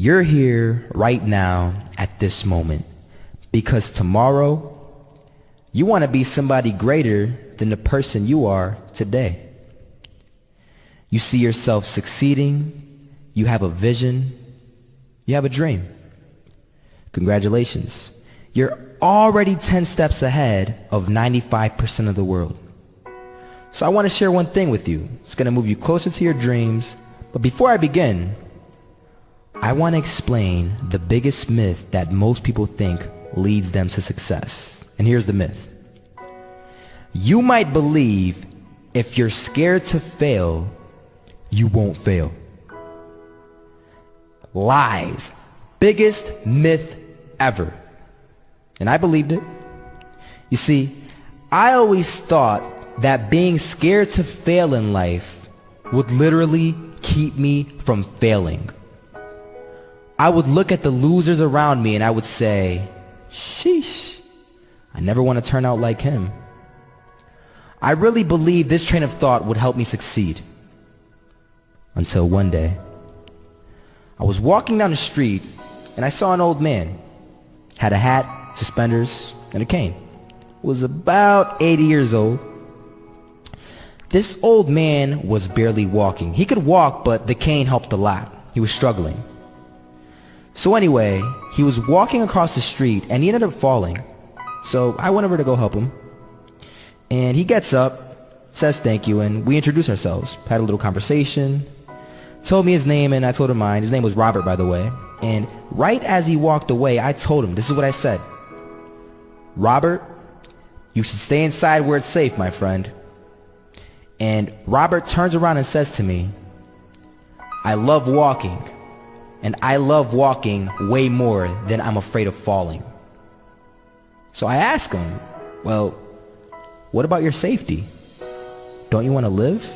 You're here right now at this moment because tomorrow you want to be somebody greater than the person you are today. You see yourself succeeding, you have a vision, you have a dream. Congratulations. You're already 10 steps ahead of 95% of the world. So I want to share one thing with you. It's going to move you closer to your dreams. But before I begin, I want to explain the biggest myth that most people think leads them to success. And here's the myth. You might believe if you're scared to fail, you won't fail. Lies. Biggest myth ever. And I believed it. You see, I always thought that being scared to fail in life would literally keep me from failing. I would look at the losers around me and I would say, sheesh, I never want to turn out like him. I really believed this train of thought would help me succeed. Until one day, I was walking down the street and I saw an old man. Had a hat, suspenders, and a cane. Was about 80 years old. This old man was barely walking. He could walk, but the cane helped a lot. He was struggling. So anyway, he was walking across the street and he ended up falling. So I went over to go help him. And he gets up, says thank you, and we introduced ourselves. Had a little conversation. Told me his name and I told him mine. His name was Robert, by the way. And right as he walked away, I told him, this is what I said. Robert, you should stay inside where it's safe, my friend. And Robert turns around and says to me, I love walking. And I love walking way more than I'm afraid of falling. So I asked him, well, what about your safety? Don't you want to live?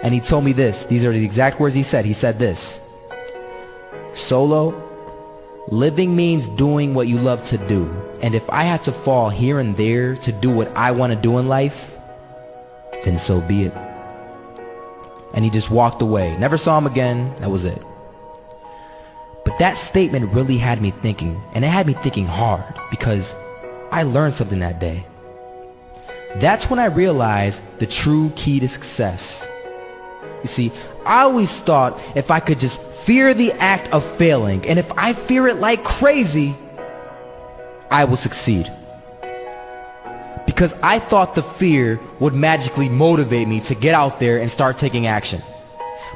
And he told me this. These are the exact words he said. He said this. Solo, living means doing what you love to do. And if I have to fall here and there to do what I want to do in life, then so be it. And he just walked away. Never saw him again. That was it. But that statement really had me thinking, and it had me thinking hard because I learned something that day. That's when I realized the true key to success. You see, I always thought if I could just fear the act of failing, and if I fear it like crazy, I will succeed. Because I thought the fear would magically motivate me to get out there and start taking action.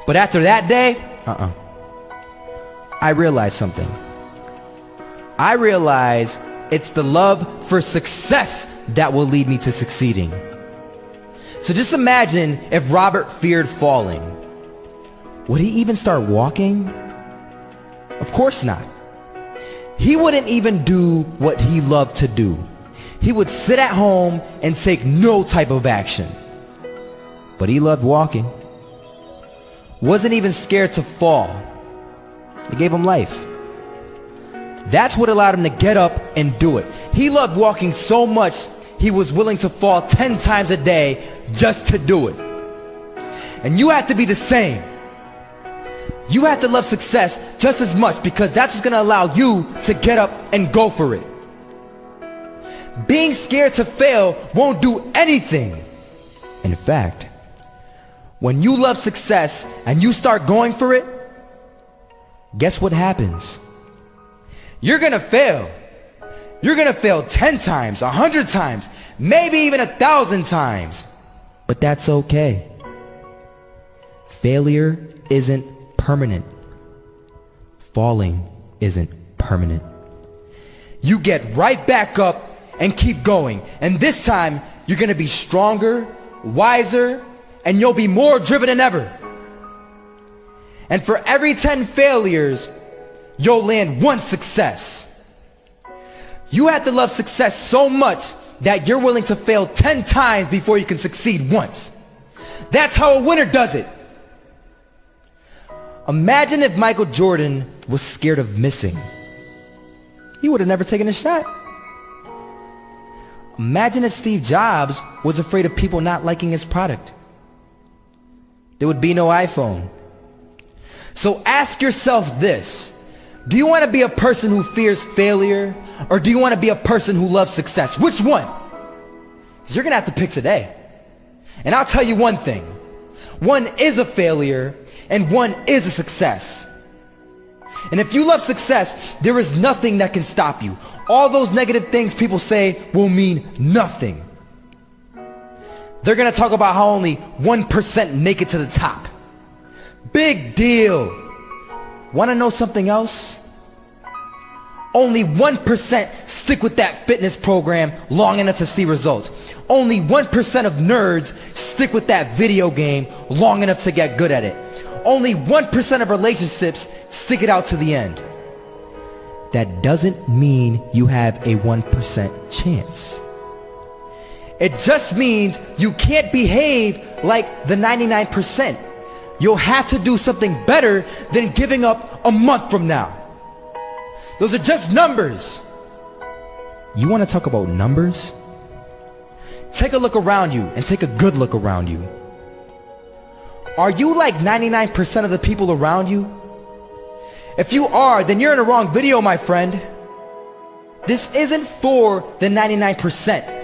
But after that day, I realized something. I realized it's the love for success that will lead me to succeeding. So just imagine if Robert feared falling. Would he even start walking? Of course not. He wouldn't even do what he loved to do. He would sit at home and take no type of action. But he loved walking. Wasn't even scared to fall. It gave him life. That's what allowed him to get up and do it. He loved walking so much, he was willing to fall 10 times a day just to do it. And you have to be the same. You have to love success just as much because that's what's going to allow you to get up and go for it. Being scared to fail won't do anything. In fact, when you love success and you start going for it, guess what happens? You're gonna fail. You're gonna fail 10 times, 100 times, maybe even 1,000 times. But that's okay. Failure isn't permanent. Falling isn't permanent. You get right back up and keep going. And this time, you're gonna be stronger, wiser, and you'll be more driven than ever. And for every 10 failures, you'll land one success. You have to love success so much that you're willing to fail 10 times before you can succeed once. That's how a winner does it. Imagine if Michael Jordan was scared of missing. He would have never taken a shot. Imagine if Steve Jobs was afraid of people not liking his product. There would be no iPhone. So ask yourself this. Do you want to be a person who fears failure, or do you want to be a person who loves success? Which one? Because you're going to have to pick today. And I'll tell you one thing. One is a failure, and one is a success. And if you love success, there is nothing that can stop you. All those negative things people say will mean nothing. They're going to talk about how only 1% make it to the top. Big deal. Want to know something else? Only 1% stick with that fitness program long enough to see results. Only 1% of nerds stick with that video game long enough to get good at it. Only 1% of relationships stick it out to the end. That doesn't mean you have a 1% chance. It just means you can't behave like the 99%. You'll have to do something better than giving up a month from now. Those are just numbers. You want to talk about numbers? Take a look around you and take a good look around you. Are you like 99% of the people around you? If you are, then you're in the wrong video, my friend. This isn't for the 99%.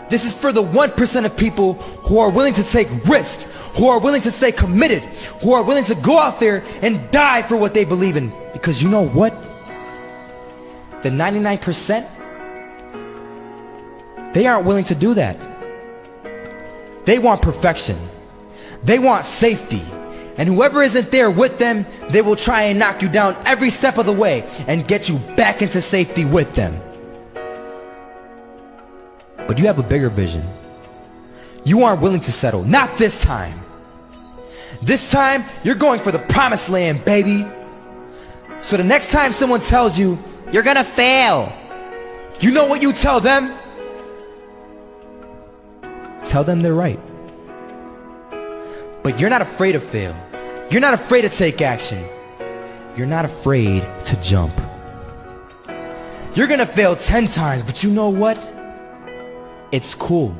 This is for the 1% of people who are willing to take risks, who are willing to stay committed, who are willing to go out there and die for what they believe in. Because you know what? The 99%, they aren't willing to do that. They want perfection. They want safety. And whoever isn't there with them, they will try and knock you down every step of the way and get you back into safety with them. But you have a bigger vision. You aren't willing to settle. Not this time. This time, you're going for the promised land, baby. So the next time someone tells you, you're gonna fail, you know what you tell them? Tell them they're right. But you're not afraid to fail. You're not afraid to take action. You're not afraid to jump. You're gonna fail 10 times, but you know what? It's cool.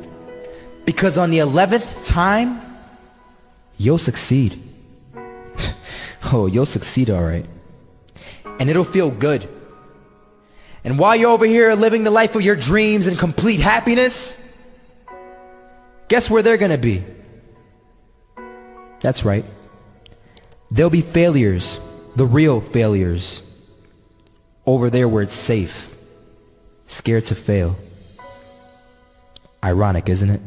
Because on the 11th time, you'll succeed. Oh, you'll succeed, all right. And it'll feel good. And while you're over here living the life of your dreams in complete happiness, guess where they're gonna be? That's right. They'll be failures, the real failures, over there where it's safe, scared to fail. Ironic, isn't it?